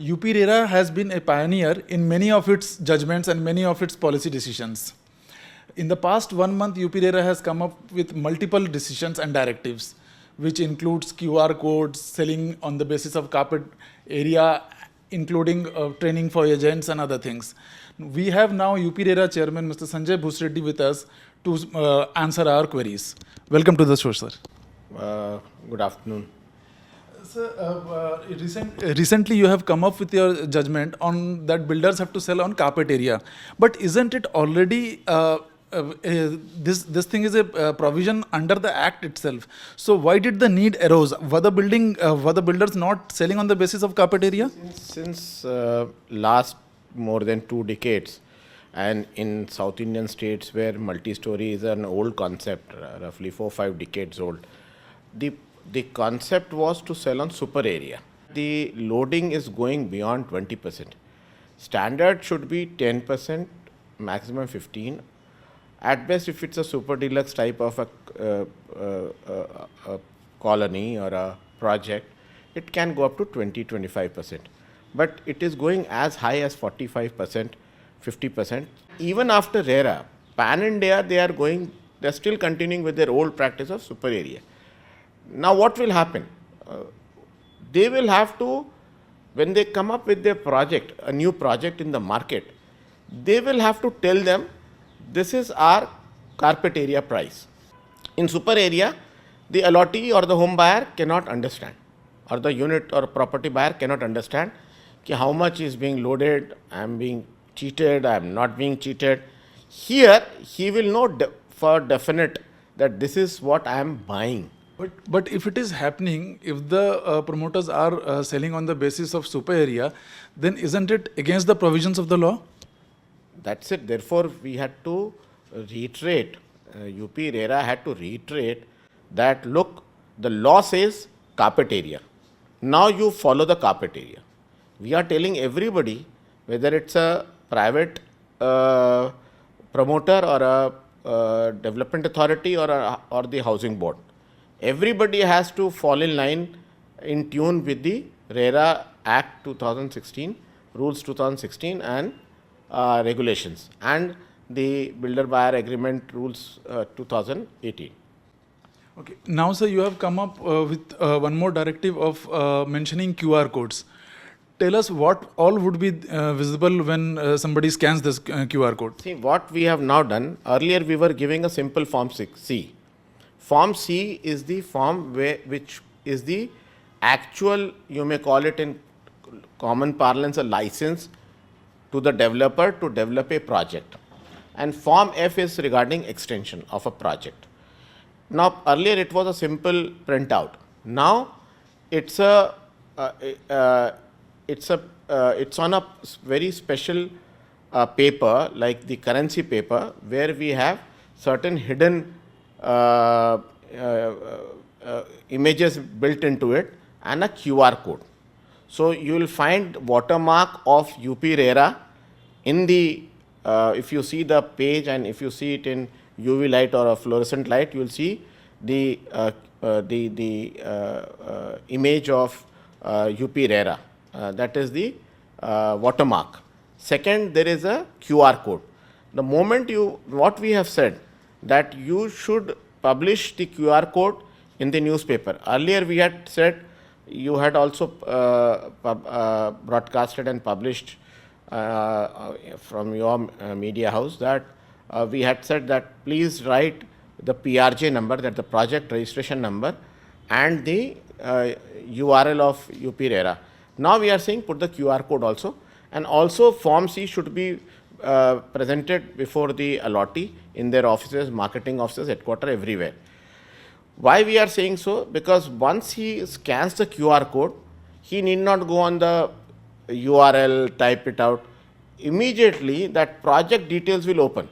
UPRERA has been a pioneer in many of its judgments and many of its policy decisions. In the past 1 month, UPRERA has come up with multiple decisions and directives, which includes QR codes, selling on the basis of carpet area, including training for agents and other things. We have now UPRERA chairman, Mr. Sanjay Bhoosreddy, with us to answer our queries. Welcome to the show, sir. Good afternoon. Sir, recently you have come up with your judgment on that builders have to sell on carpet area. But isn't it already, this thing is a provision under the Act itself. So why did the need arose? Were the builders not selling on the basis of carpet area? Since last more than 2 decades, and in South Indian states where multi-story is an old concept, roughly 4 or 5 decades old, the concept was to sell on super area. The loading is going beyond 20%. Standard should be 10%, maximum 15%. At best, if it's a super deluxe type of a colony or a project, it can go up to 20-25%. But it is going as high as 45%, 50%. Even after RERA, Pan India, they are still continuing with their old practice of super area. Now what will happen? They will have to, when they come up with their project, a new project in the market, they will have to tell them, this is our carpet area price. In super area, the allottee or the home buyer cannot understand, or the unit or property buyer cannot understand how much is being loaded, I am being cheated, I am not being cheated. Here, he will know for definite that this is what I am buying. But if it is happening, if the promoters are selling on the basis of super area, then isn't it against the provisions of the law? That's it. Therefore, we had to reiterate, UPRERA had to reiterate that, look, the law says carpet area. Now you follow the carpet area. We are telling everybody, whether it's a private promoter or a development authority or the housing board, everybody has to fall in line, in tune with the RERA Act 2016, Rules 2016 and regulations, and the Builder Buyer Agreement Rules 2018. Okay. Now, sir, you have come up with one more directive of mentioning QR codes. Tell us what all would be visible when somebody scans this QR code. See, what we have now done, earlier we were giving a simple Form C. Form C is the form which is the actual, you may call it in common parlance, a license to the developer to develop a project. And Form F is regarding extension of a project. Now, earlier it was a simple printout. Now, it's on a very special paper, like the currency paper, where we have certain hidden images built into it and a QR code. So you will find watermark of UPRERA in the, if you see the page and if you see it in UV light or a fluorescent light, you will see the image of UPRERA. That is the watermark. Second, there is a QR code. The moment what we have said, that you should publish the QR code in the newspaper. Earlier we had said, you had also broadcasted and published from your media house, that we had said that please write the PRJ number, that the project registration number, and the URL of UPRERA. Now we are saying put the QR code also, and also Form C should be presented before the allottee in their offices, marketing offices, headquarters, everywhere. Why we are saying so? Because once he scans the QR code, he need not go on the URL, type it out. Immediately that project details will open.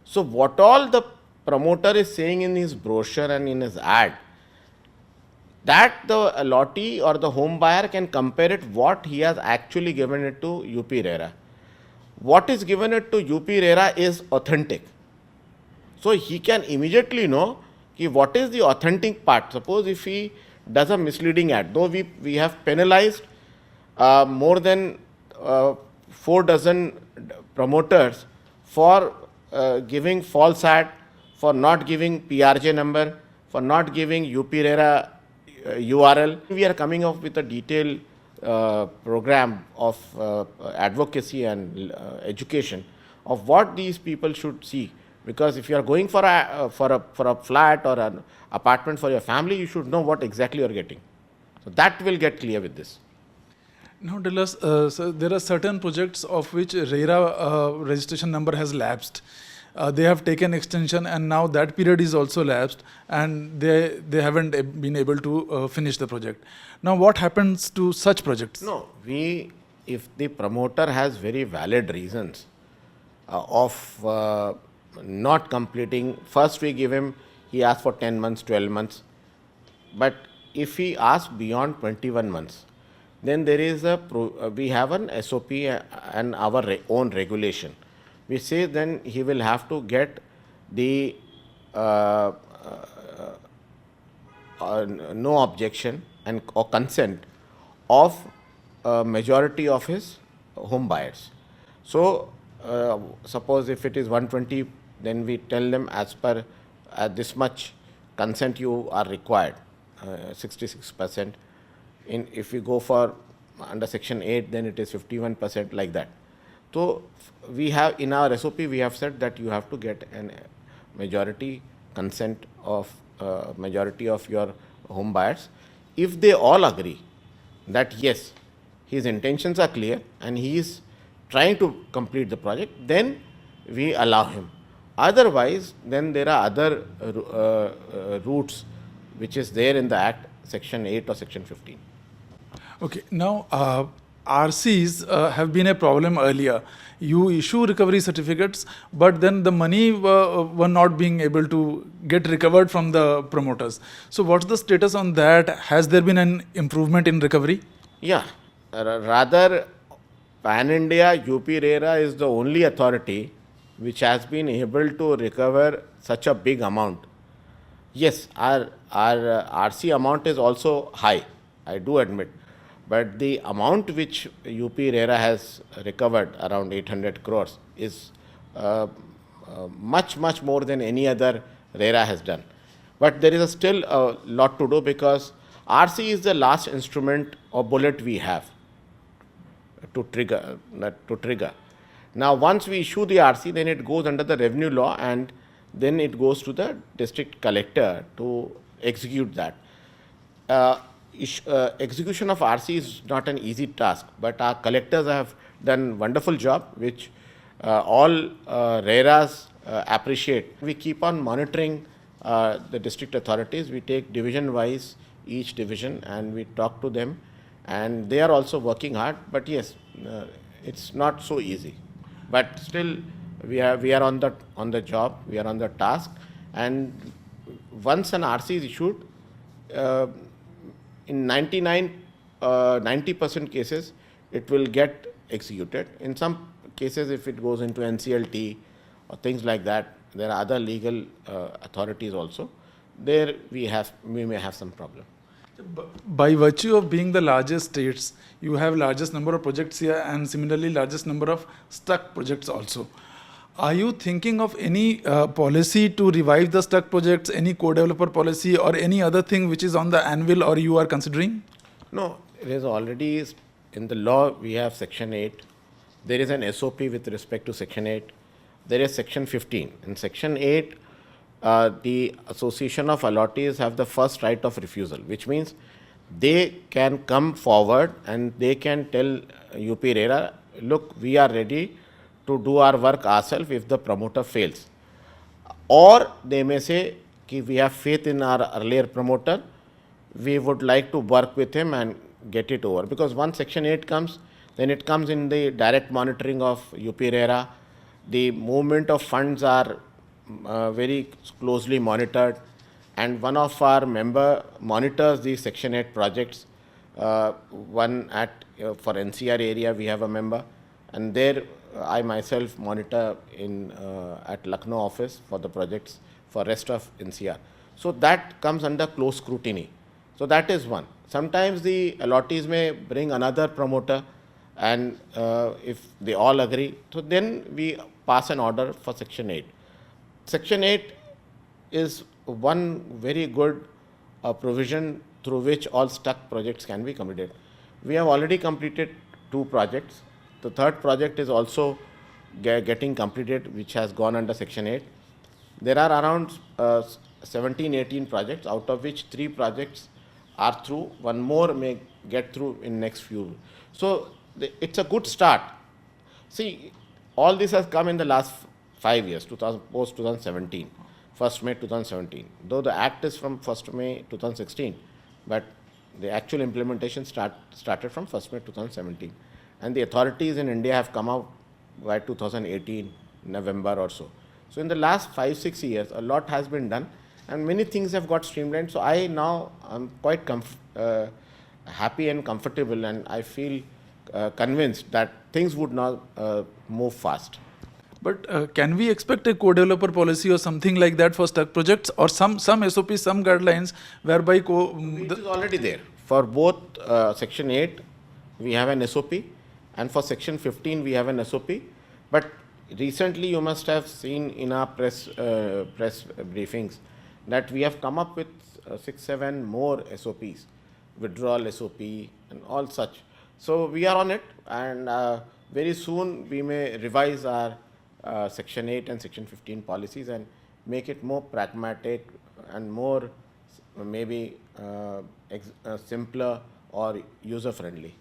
So what all the promoter is saying in his brochure and in his ad, that the allottee or the home buyer can compare it what he has actually given it to UPRERA. What is given it to UPRERA is authentic. So he can immediately know what is the authentic part. Suppose if he does a misleading ad, though we have penalized more than 4 dozen promoters for giving false ad, for not giving PRJ number, for not giving UPRERA URL. We are coming up with a detailed program of advocacy and education of what these people should see. Because if you are going for a flat or an apartment for your family, you should know what exactly you are getting. So that will get clear with this. Now tell us, so there are certain projects of which RERA registration number has lapsed. They have taken extension and now that period is also lapsed and they haven't been able to finish the project. Now what happens to such projects? No, if the promoter has very valid reasons of not completing, first we give him, he asks for 10 months, 12 months. But if he asks beyond 21 months, then there is we have an SOP and our own regulation. We say then he will have to get the no objection and or consent of majority of his home buyers. So suppose if it is 120, then we tell them as per this much consent you are required, 66%. If we go for under section 8, then it is 51%, like that. So we have in our SOP we have said that you have to get a majority consent of majority of your home buyers. If they all agree that yes, his intentions are clear and he is trying to complete the project, then we allow him. Otherwise, then there are other routes which is there in the Act, section 8 or section 15. Okay, now RCs have been a problem earlier. You issue recovery certificates, but then the money were not being able to get recovered from the promoters. So what's the status on that? Has there been an improvement in recovery? Yeah, rather pan-India UPRERA is the only authority which has been able to recover such a big amount. Yes, our RC amount is also high, I do admit. But the amount which UPRERA has recovered, around 800 crores, is much more than any other RERA has done. But there is still a lot to do because RC is the last instrument or bullet we have to trigger. Now, once we issue the RC, then it goes under the revenue law and then it goes to the district collector to execute that. Execution of RC is not an easy task, but our collectors have done wonderful job, which all RERAs appreciate. We keep on monitoring the district authorities. We take division-wise each division and we talk to them, and they are also working hard. But yes, it's not so easy. But still, we are on the job. We are on the task, and once an RC is issued, in 90% cases, it will get executed. In some cases, if it goes into NCLT or things like that, there are other legal authorities also. There we may have some problem. By virtue of being the largest states, you have largest number of projects here and similarly largest number of stuck projects also. Are you thinking of any policy to revive the stuck projects, any co-developer policy or any other thing which is on the anvil or you are considering? No, it is already in the law. We have section 8. There is an SOP with respect to section 8. There is section 15. In section 8, the association of allottees have the first right of refusal, which means they can come forward and they can tell UPRERA, look, we are ready to do our work ourselves if the promoter fails. Or they may say, we have faith in our earlier promoter, we would like to work with him and get it over. Because once section 8 comes, then it comes in the direct monitoring of UPRERA. The movement of funds are very closely monitored, and one of our member monitors these section 8 projects. One for NCR area we have a member, and there I myself monitor at Lucknow office for the projects for rest of NCR. So that comes under close scrutiny. So that is one. Sometimes the allottees may bring another promoter, and if they all agree, so then we pass an order for Section 8. Section 8 is one very good provision through which all stuck projects can be completed. We have already completed 2 projects. The third project is also getting completed, which has gone under Section 8. There are around 17, 18 projects, out of which 3 projects are through. One more may get through in next few. So it's a good start. See, all this has come in the last 5 years, post 2017, 1st May 2017. Though the act is from 1st May 2016, but the actual implementation started from 1st May 2017. And the authorities in India have come out by 2018, November or so. So in the last 5-6 years, a lot has been done, and many things have got streamlined. So I now am quite happy and comfortable, and I feel convinced that things would now move fast. But can we expect a co-developer policy or something like that for stuck projects, or some SOPs, some guidelines whereby It is already there. For both Section 8, we have an SOP, and for Section 15, we have an SOP. But recently, you must have seen in our press briefings that we have come up with 6-7 more SOPs, withdrawal SOP and all such. So we are on it, and very soon we may revise our Section 8 and Section 15 policies and make it more pragmatic and more maybe simpler or user friendly.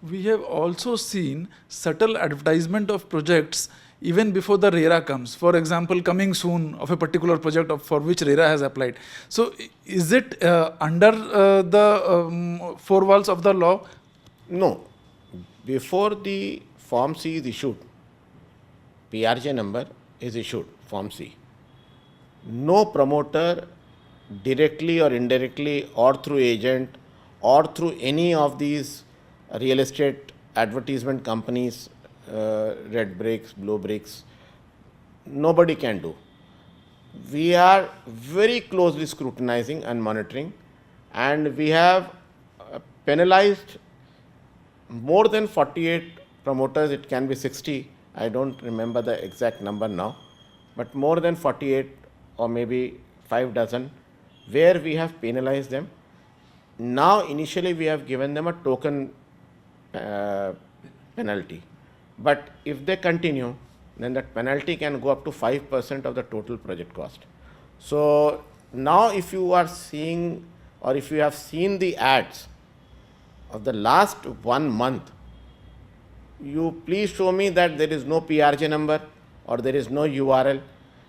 we have also seen subtle advertisement of projects even before the RERA comes. For example, coming soon of a particular project for which RERA has applied. So is it under the 4 walls of the law? No. Before the Form C is issued, PRJ number is issued, Form C. No promoter directly or indirectly or through agent or through any of these real estate advertisement companies, red bricks, blue bricks, nobody can do. We are very closely scrutinizing and monitoring, and we have penalized more than 48 promoters. It can be 60. I don't remember the exact number now, but more than 48 or maybe 5 dozen where we have penalized them. Now, initially, we have given them a token penalty. But if they continue, then that penalty can go up to 5% of the total project cost. So now if you are seeing, or if you have seen the ads of the last 1 month, you please show me that there is no PRJ number or there is no URL.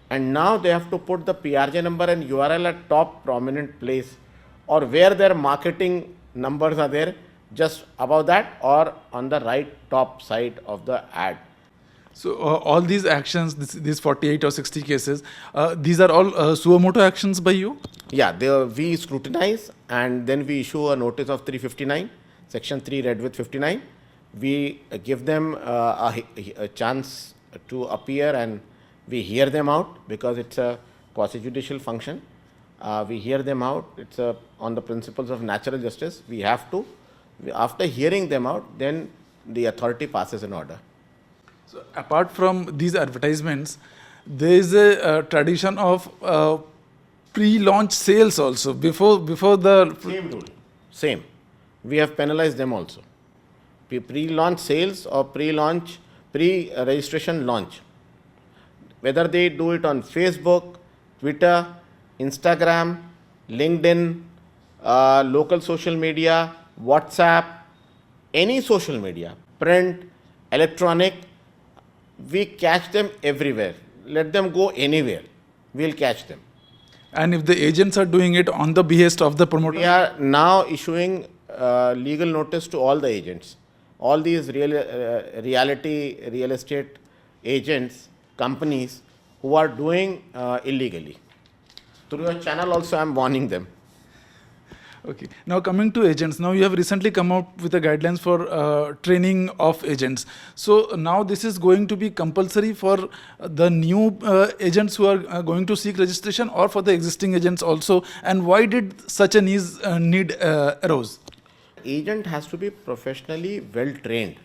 And now they have to put the PRJ number and URL at top prominent place, or where their marketing numbers are there, just above that or on the right top side of the ad. So all these actions, these 48 or 60 cases, these are all suo motu actions by you? Yeah, we scrutinize and then we issue a notice of 359, Section 3 read with 59. We give them a chance to appear and we hear them out because it's a quasi-judicial function. We hear them out. It's on the principles of natural justice. We have to. After hearing them out, then the authority passes an order. So apart from these advertisements, there is a tradition of pre-launch sales also before the Same rule. Same. We have penalized them also. Pre-launch sales or pre-registration launch. Whether they do it on Facebook, Twitter, Instagram, LinkedIn, local social media, WhatsApp, any social media, print, electronic, we catch them everywhere. Let them go anywhere. We'll catch them. And if the agents are doing it on the behest of the promoter? We are now issuing legal notice to all the agents. All these real estate agents, companies who are doing illegally. Through your channel also I am warning them. Okay. Now coming to agents. Now you have recently come out with the guidelines for training of agents. So now this is going to be compulsory for the new agents who are going to seek registration, or for the existing agents also. And why did such a need arose? Agent has to be professionally well trained.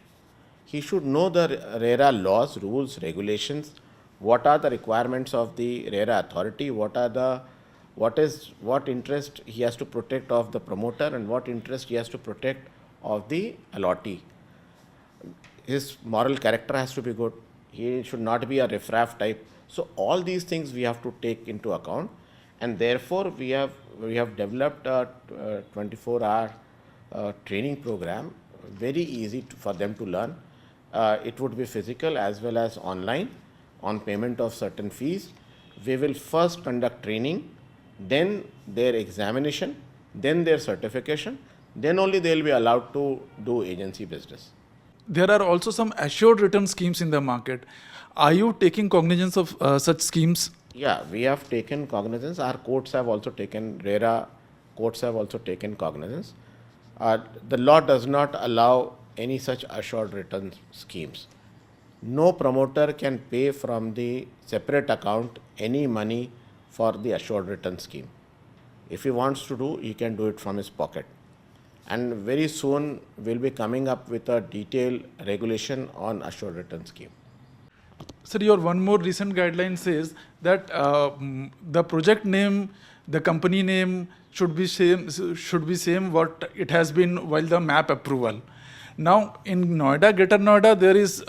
He should know the RERA laws, rules, regulations. What are the requirements of the RERA authority? What interest he has to protect of the promoter, and what interest he has to protect of the allottee. His moral character has to be good. He should not be a riffraff type. So all these things we have to take into account, and therefore we have developed a 24-hour training program, very easy for them to learn. It would be physical as well as online, on payment of certain fees. We will first conduct training, then their examination, then their certification, then only they will be allowed to do agency business. There are also some assured return schemes in the market. Are you taking cognizance of such schemes? Yeah, we have taken cognizance. Our courts have also taken, RERA courts have also taken cognizance. The law does not allow any such assured return schemes. No promoter can pay from the separate account any money for the assured return scheme. If he wants to do, he can do it from his pocket. And very soon we'll be coming up with a detailed regulation on assured return scheme. Sir, your one more recent guideline says that the project name, the company name should be same what it has been while the map approval. Now in Noida, Greater Noida, there is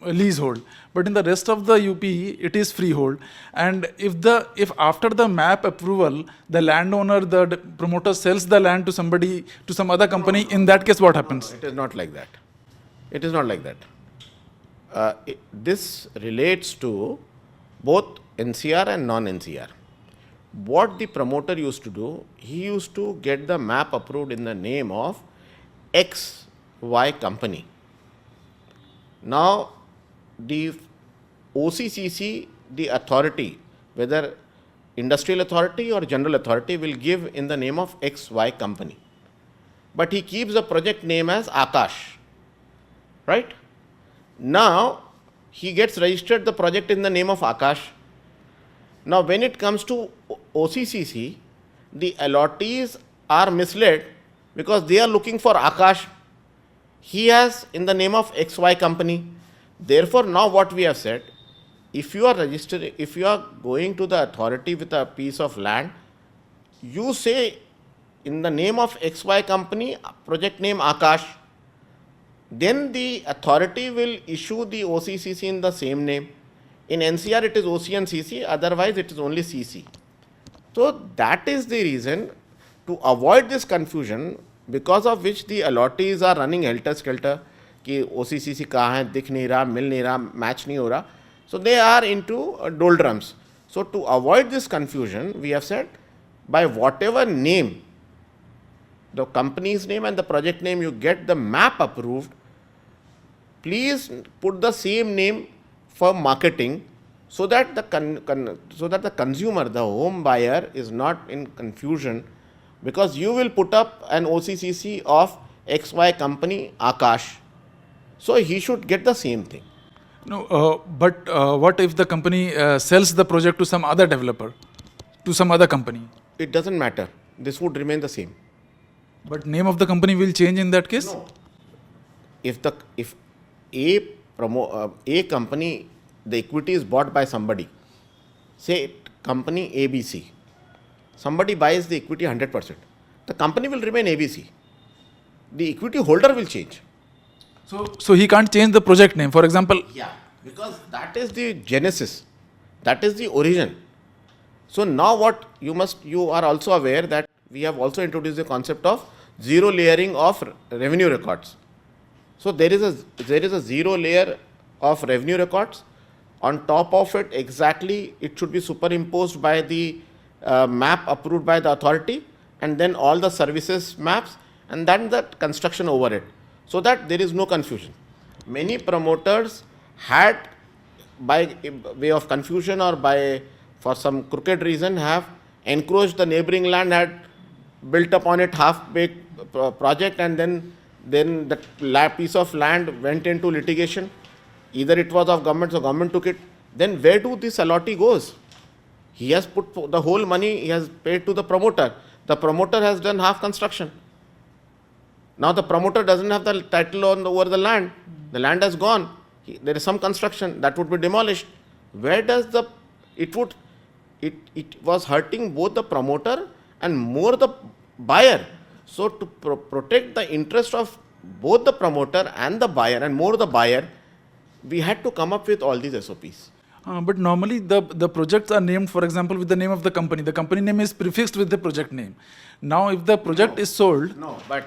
leasehold, but in the rest of the UP, it is freehold. And if after the map approval, the landowner, the promoter sells the land to somebody, to some other company, in that case, what happens? It is not like that. It is not like that. This relates to both NCR and non-NCR. What the promoter used to do, he used to get the map approved in the name of XY company. Now, the OCCC, the authority, whether industrial authority or general authority, will give in the name of XY company. But he keeps the project name as Akash. Right? Now, he gets registered the project in the name of Akash. Now, when it comes to OCCC, the allottees are misled because they are looking for Akash. He has in the name of XY company. Therefore, now what we have said, if you are registering, if you are going to the authority with a piece of land, you say in the name of XY company, project name Akash. Then the authority will issue the OCCC in the same name. In NCR, it is OC and CC, otherwise it is only CC. So that is the reason, to avoid this confusion, because of which the allottees are running helter-skelter, कि OCCC कहाँ है, दिख नहीं रहा, मिल नहीं रहा, match नहीं हो रहा. So they are into doldrums. So to avoid this confusion, we have said, by whatever name, the company's name and the project name, you get the map approved, please put the same name for marketing, so that the consumer, the home buyer, is not in confusion, because you will put up an OCCC of XY company Akash. So he should get the same thing. No, but what if the company sells the project to some other developer, to some other company? It doesn't matter. This would remain the same. But name of the company will change in that case? No. If a company, the equity is bought by somebody, say company ABC, somebody buys the equity 100%, the company will remain ABC. The equity holder will change. So he can't change the project name, for example? Yeah, because that is the genesis, that is the origin. So now what you are also aware that we have also introduced the concept of zero layering of revenue records. So there is a zero layer of revenue records. On top of it, exactly, it should be superimposed by the map approved by the authority, and then all the services maps, and then the construction over it, so that there is no confusion. Many promoters had, by way of confusion or for some crooked reason, have encroached the neighboring land, had built upon it half-baked project, and then that piece of land went into litigation. Either it was of government, so government took it. Then where do this allottee goes? He has put the whole money, he has paid to the promoter. The promoter has done half construction. Now the promoter doesn't have the title over the land. The land has gone. There is some construction that would be demolished. Where does it was hurting both the promoter and more the buyer. So to protect the interest of both the promoter and the buyer, and more the buyer, we had to come up with all these SOPs. But normally the projects are named, for example, with the name of the company. The company name is prefixed with the project name. Now, if the project is sold... No, but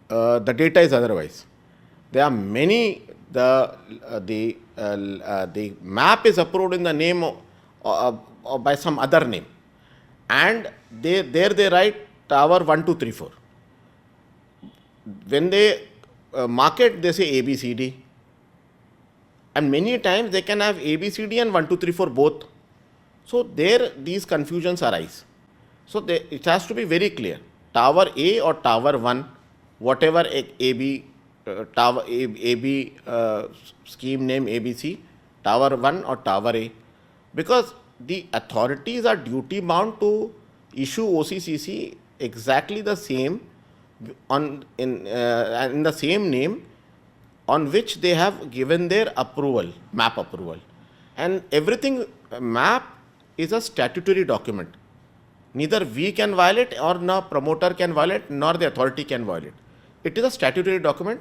the data is otherwise. There are many, the map is approved in the name or by some other name. And they write tower 1, 2, 3, 4. When they market, they say ABCD. And many times they can have ABCD and 1, 2, 3, 4 both. So these confusions arise. So it has to be very clear. Tower A or Tower 1, whatever AB scheme name ABC, Tower 1 or Tower A. Because the authorities are duty bound to issue OCCC exactly the same in the same name on which they have given their approval, map approval. And everything, map is a statutory document. Neither we can violate, or no promoter can violate, nor the authority can violate. It is a statutory document.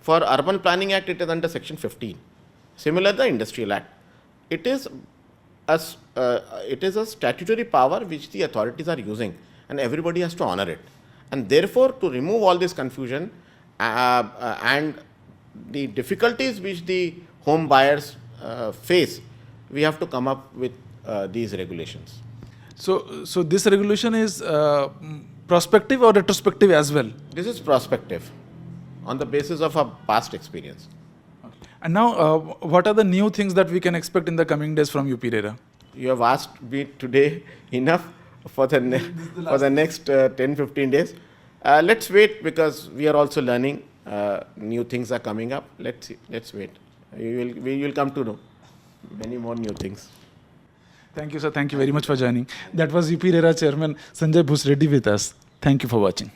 For Urban Planning Act, it is under section 15. Similar the Industrial Act. It is a statutory power which the authorities are using, and everybody has to honor it. And therefore, to remove all this confusion and the difficulties which the home buyers face, we have to come up with these regulations. So this regulation is prospective or retrospective as well? This is prospective on the basis of our past experience. And now, what are the new things that we can expect in the coming days from UPRERA? You have asked me today enough for the next 10-15 days. Let's wait, because we are also learning. New things are coming up. Let's wait. We will come to know many more new things. Thank you, sir. Thank you very much for joining. That was UPRERA Chairman Sanjay Bhoosreddy with us. Thank you for watching.